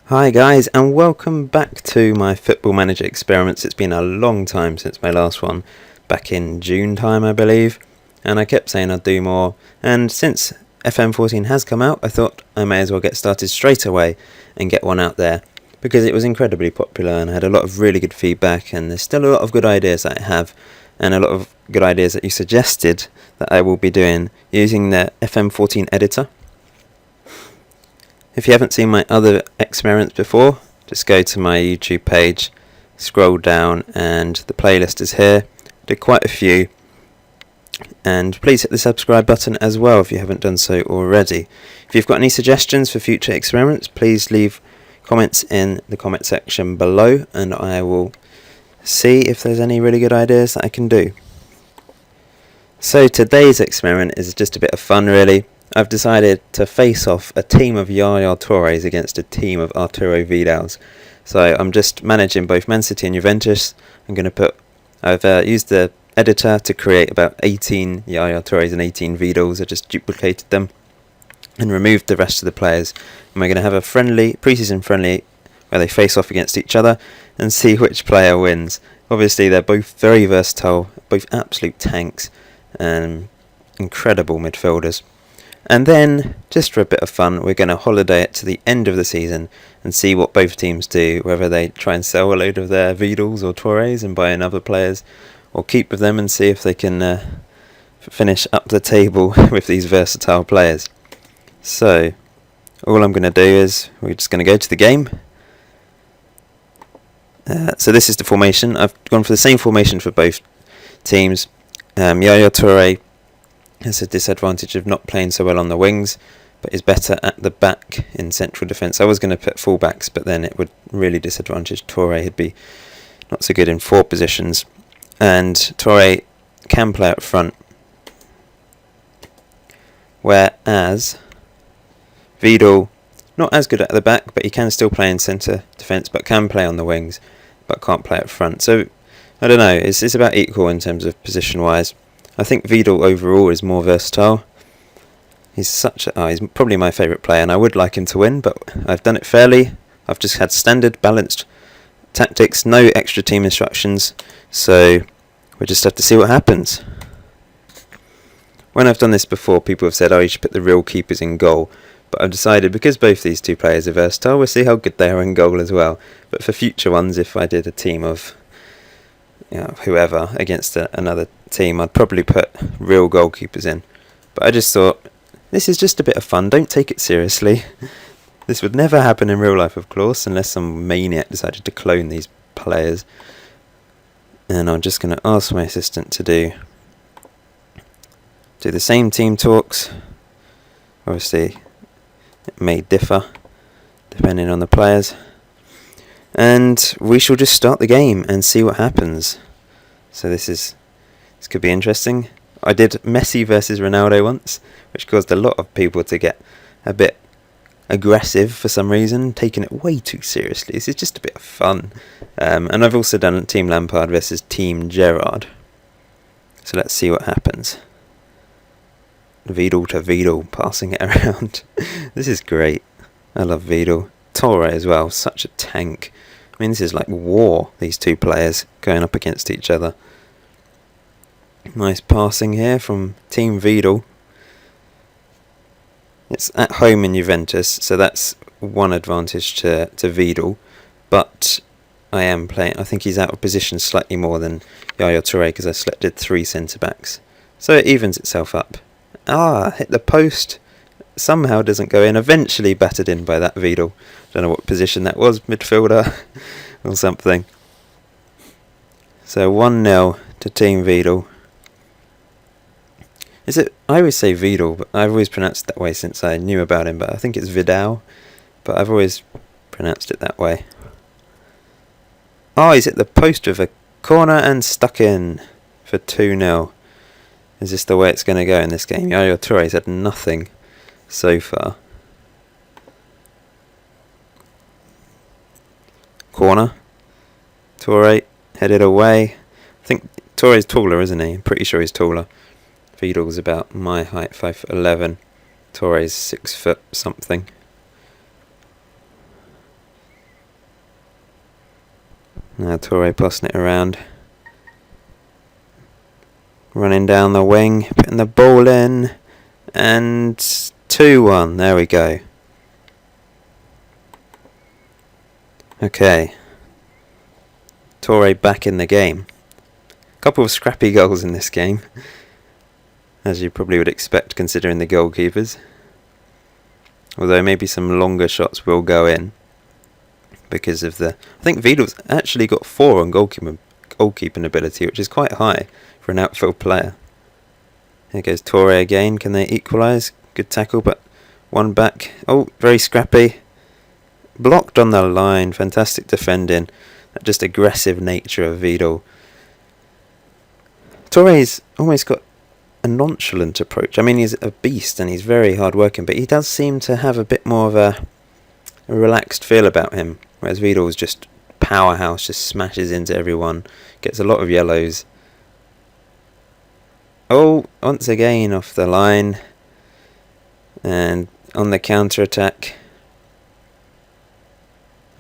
Hi guys, and welcome back to my Football Manager experiments. It's been a long time since my last one, back in June time I believe, and I kept saying I'd do more, and since FM14 has come out, I thought I may as well get started straight away and get one out there, because it was incredibly popular and I had a lot of really good feedback, and there's still a lot of good ideas that I have, and a lot of good ideas that you suggested that I will be doing using the FM14 editor. If you haven't seen my other experiments before, just go to my YouTube page, scroll down, and the playlist is here. Did quite a few, and please hit the subscribe button as well if you haven't done so already. If you've got any suggestions for future experiments, please leave comments in the comment section below, and I will see if there's any really good ideas that I can do. So today's experiment is just a bit of fun really. I've decided to face off a team of Yaya Toures against a team of Arturo Vidals. So I'm just managing both Man City and Juventus. I've used the editor to create about 18 Yaya Toures and 18 Vidals. I just duplicated them and removed the rest of the players. And we're going to have a pre-season friendly where they face off against each other and see which player wins. Obviously they're both very versatile, both absolute tanks and incredible midfielders. And then, just for a bit of fun, we're going to holiday it to the end of the season and see what both teams do, whether they try and sell a load of their Vidals or Toures and buy in other players, or keep with them and see if they can finish up the table with these versatile players. So, all I'm going to do is, we're just going to go to the game. So this is the formation. I've gone for the same formation for both teams. Yaya Toure has a disadvantage of not playing so well on the wings, but is better at the back in central defence. I was going to put fullbacks, but then it would really disadvantage Toure. He'd be not so good in forward positions. And Toure can play up front, whereas Vidal, not as good at the back, but he can still play in centre defence, but can play on the wings, but can't play up front. So, I don't know, it's about equal in terms of position-wise. I think Vidal overall is more versatile. He's probably my favourite player, and I would like him to win, but I've done it fairly. I've just had standard, balanced tactics, no extra team instructions, so we just have to see what happens. When I've done this before, people have said, oh, you should put the real keepers in goal, but I've decided, because both these two players are versatile, we'll see how good they are in goal as well. But for future ones, if I did a team of whoever against another team, I'd probably put real goalkeepers in. But I just thought, this is just a bit of fun, don't take it seriously. This would never happen in real life, of course, unless some maniac decided to clone these players. And I'm just going to ask my assistant to do the same team talks. Obviously, it may differ depending on the players. And we shall just start the game and see what happens. So this could be interesting. I did Messi versus Ronaldo once, which caused a lot of people to get a bit aggressive for some reason, taking it way too seriously. This is just a bit of fun. And I've also done Team Lampard versus Team Gerrard. So let's see what happens. Vidal to Vidal, passing it around. This is great. I love Vidal. Toure as well, such a tank. I mean, this is like war, these two players going up against each other. Nice passing here from Team Vidal. It's at home in Juventus, so that's one advantage to Vidal. But I think he's out of position slightly more than Yaya Toure, because I selected 3 centre-backs. So it evens itself up. Hit the post. Somehow doesn't go in, eventually battered in by that Vidal. Don't know what position that was, midfielder or something. So 1-0 to Team Vidal. I always say Vidal, but I've always pronounced it that way since I knew about him, but I think it's Vidal, but I've always pronounced it that way. He's hit the post with a corner and stuck in for 2-0. Is this the way it's going to go in this game? Yaya Toure's had nothing so far. Corner. Toure headed away. I think Toure's taller, isn't he? I'm pretty sure he's taller. Vidal's about my height, 5'11". Toure's 6 foot something. Now Toure passing it around. Running down the wing, putting the ball in, and 2-1, there we go. Okay, Toure back in the game. A couple of scrappy goals in this game, as you probably would expect considering the goalkeepers. Although maybe some longer shots will go in, because of the... I think Vidal's actually got 4 on goalkeeping ability, which is quite high for an outfield player. Here goes Toure again. Can they equalise? Good tackle, but one back. Oh, very scrappy. Blocked on the line. Fantastic defending. That just aggressive nature of Vidal. Toure's almost got a nonchalant approach. I mean, he's a beast and he's very hard working, but he does seem to have a bit more of a relaxed feel about him, whereas Vidal's just powerhouse, just smashes into everyone, gets a lot of yellows. Oh, once again off the line, and on the counter attack,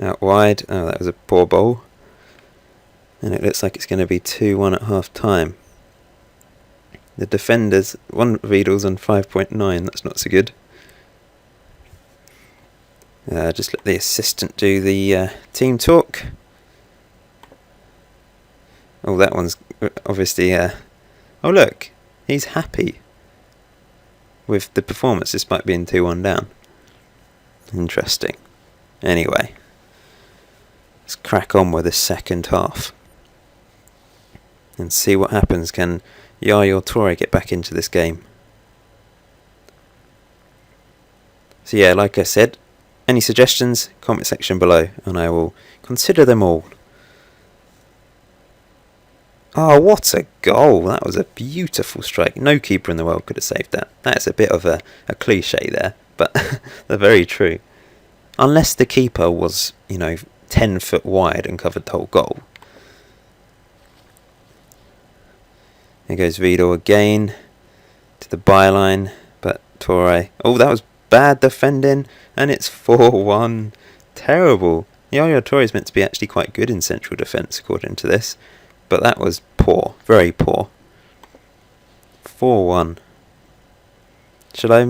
out wide. Oh, that was a poor ball, and it looks like it's going to be 2-1 at half time. The defenders, one Vidal's on 5.9, that's not so good. Just let the assistant do the team talk. Oh, that one's obviously... oh, look, he's happy with the performance despite being 2-1 down. Interesting. Anyway, let's crack on with the second half and see what happens. Can Yaya Toure get back into this game? So yeah, like I said, any suggestions, comment section below, and I will consider them all. Oh, what a goal! That was a beautiful strike. No keeper in the world could have saved that. That's a bit of a cliche there, but they're very true. Unless the keeper was, 10 foot wide and covered the whole goal. Here goes Vidal again to the byline, but Toure... Oh, that was bad defending, and it's 4-1. Terrible. Yaya Toure is meant to be actually quite good in central defence according to this, but that was poor, very poor. 4-1. Will I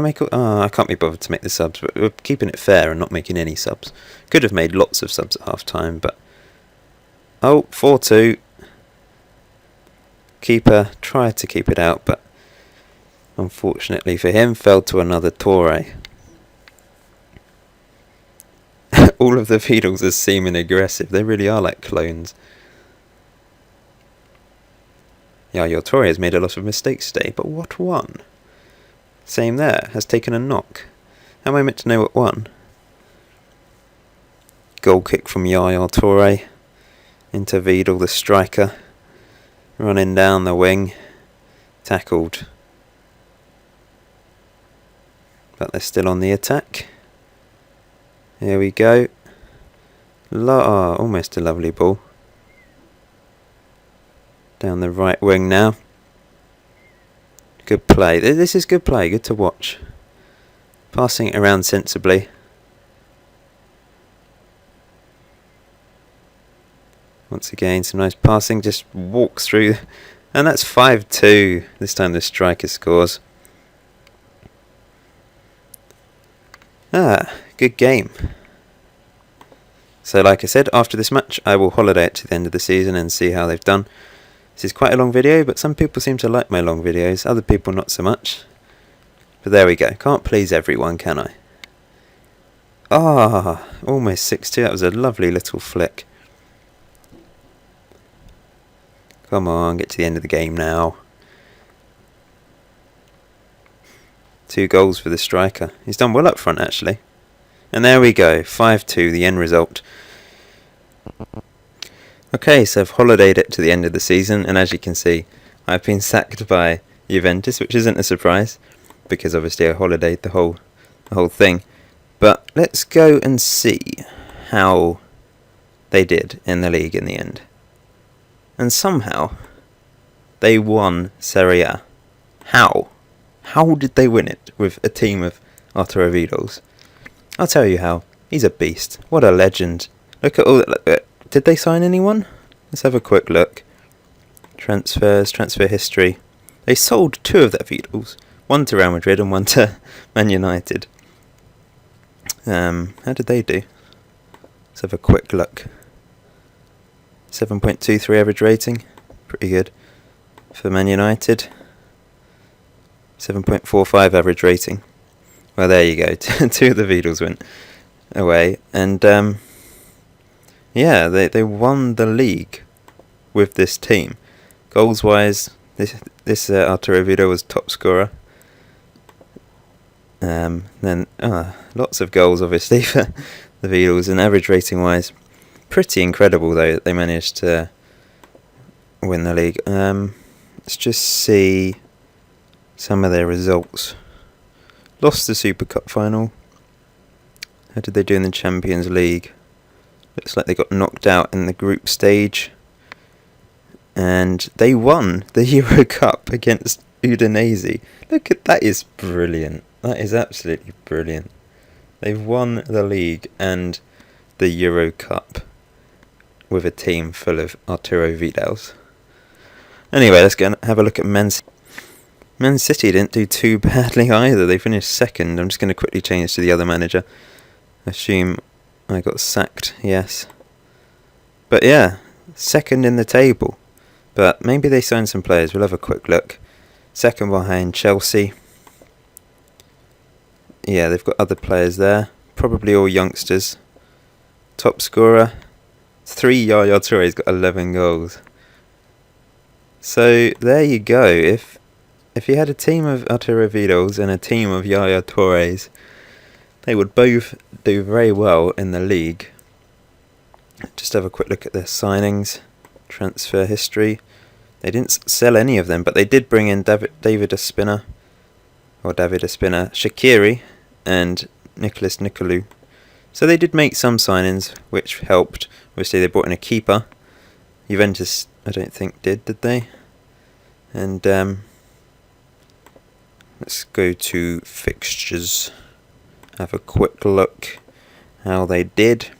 make... Oh, I can't be bothered to make the subs, but we're keeping it fair and not making any subs. Could have made lots of subs at half time, but... Oh, 4-2. Keeper tried to keep it out, but unfortunately for him, fell to another Toure. All of the Vidals are seeming aggressive. They really are like clones. Yaya Toure has made a lot of mistakes today, but what one? Same there, has taken a knock. How am I meant to know what one? Goal kick from Yaya Toure into Vidal, the striker. Running down the wing. Tackled. But they're still on the attack. Here we go. Almost a lovely ball. Down the right wing now. Good play. This is good play. Good to watch. Passing it around sensibly. Once again, some nice passing. Just walks through. And that's 5-2. This time the striker scores. Good game. So like I said, after this match I will holiday it to the end of the season and see how they've done. This is quite a long video, but some people seem to like my long videos, other people not so much. But there we go, can't please everyone, can I? Almost 6-2, that was a lovely little flick. Come on, get to the end of the game now. 2 goals for the striker. He's done well up front actually. And there we go, 5-2, the end result. Okay, so I've holidayed it to the end of the season, and as you can see, I've been sacked by Juventus, which isn't a surprise, because obviously I holidayed the whole thing. But let's go and see how they did in the league in the end. And somehow, they won Serie A. How? How did they win it with a team of Arturo Vidals? I'll tell you how. He's a beast. What a legend. Look at all that. did they sign anyone? Let's have a quick look. Transfers, transfer history. They sold 2 of their Vidals. One to Real Madrid and one to Man United. How did they do? Let's have a quick look. 7.23 average rating. Pretty good. For Man United. 7.45 average rating. Well, there you go. 2 of the Vidals went away. And, yeah, they won the league with this team. Goals-wise, this Arturo Vidal was top scorer. Then lots of goals, obviously, for the Vidals. And average rating-wise, pretty incredible, though, that they managed to win the league. Let's just see some of their results. Lost the Super Cup final. How did they do in the Champions League? Looks like they got knocked out in the group stage. And they won the Euro Cup against Udinese. Look at that, is brilliant. That is absolutely brilliant. They've won the league and the Euro Cup with a team full of Arturo Vidals. Anyway, let's go and have a look at Man City. Man City didn't do too badly either. They finished second. I'm just going to quickly change to the other manager. Assume I got sacked, yes. But yeah, second in the table. But maybe they signed some players. We'll have a quick look. Second behind Chelsea. Yeah, they've got other players there. Probably all youngsters. Top scorer. 3 Yaya Toures got 11 goals. So there you go. If you had a team of Arturo Vidals and a team of Yaya Toures, they would both do very well in the league. Just have a quick look at their signings. Transfer history. They didn't sell any of them, but they did bring in David Ospina, Shaqiri, and Nicolas Nicolou. So they did make some signings, which helped. Obviously, they brought in a keeper. Juventus, I don't think, did they? And let's go to fixtures. Have a quick look how they did.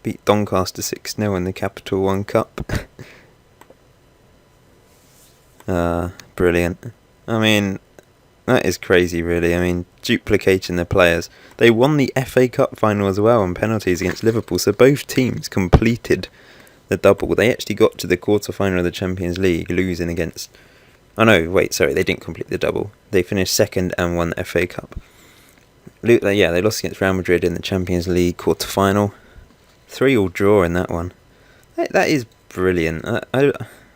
Beat Doncaster 6-0 in the Capital One Cup. Brilliant. I mean, that is crazy, really. I mean, duplicating the players. They won the FA Cup final as well on penalties against Liverpool, so both teams completed the double. They actually got to the quarter-final of the Champions League, losing against... Oh no, wait, sorry, they didn't complete the double. They finished second and won the FA Cup. Yeah, they lost against Real Madrid in the Champions League quarter-final. 3-3 draw in that one. That is brilliant.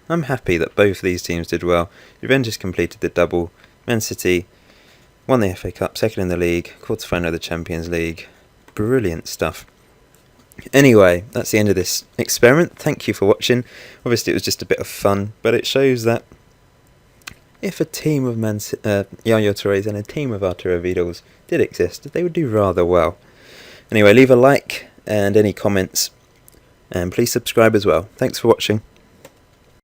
I'm happy that both of these teams did well. Juventus completed the double. Man City won the FA Cup, second in the league, quarter-final of the Champions League. Brilliant stuff. Anyway, that's the end of this experiment. Thank you for watching. Obviously, it was just a bit of fun, but it shows that if a team of Yaya Toures and a team of Arturo Vidals did exist, they would do rather well. Anyway, leave a like and any comments, and please subscribe as well. Thanks for watching.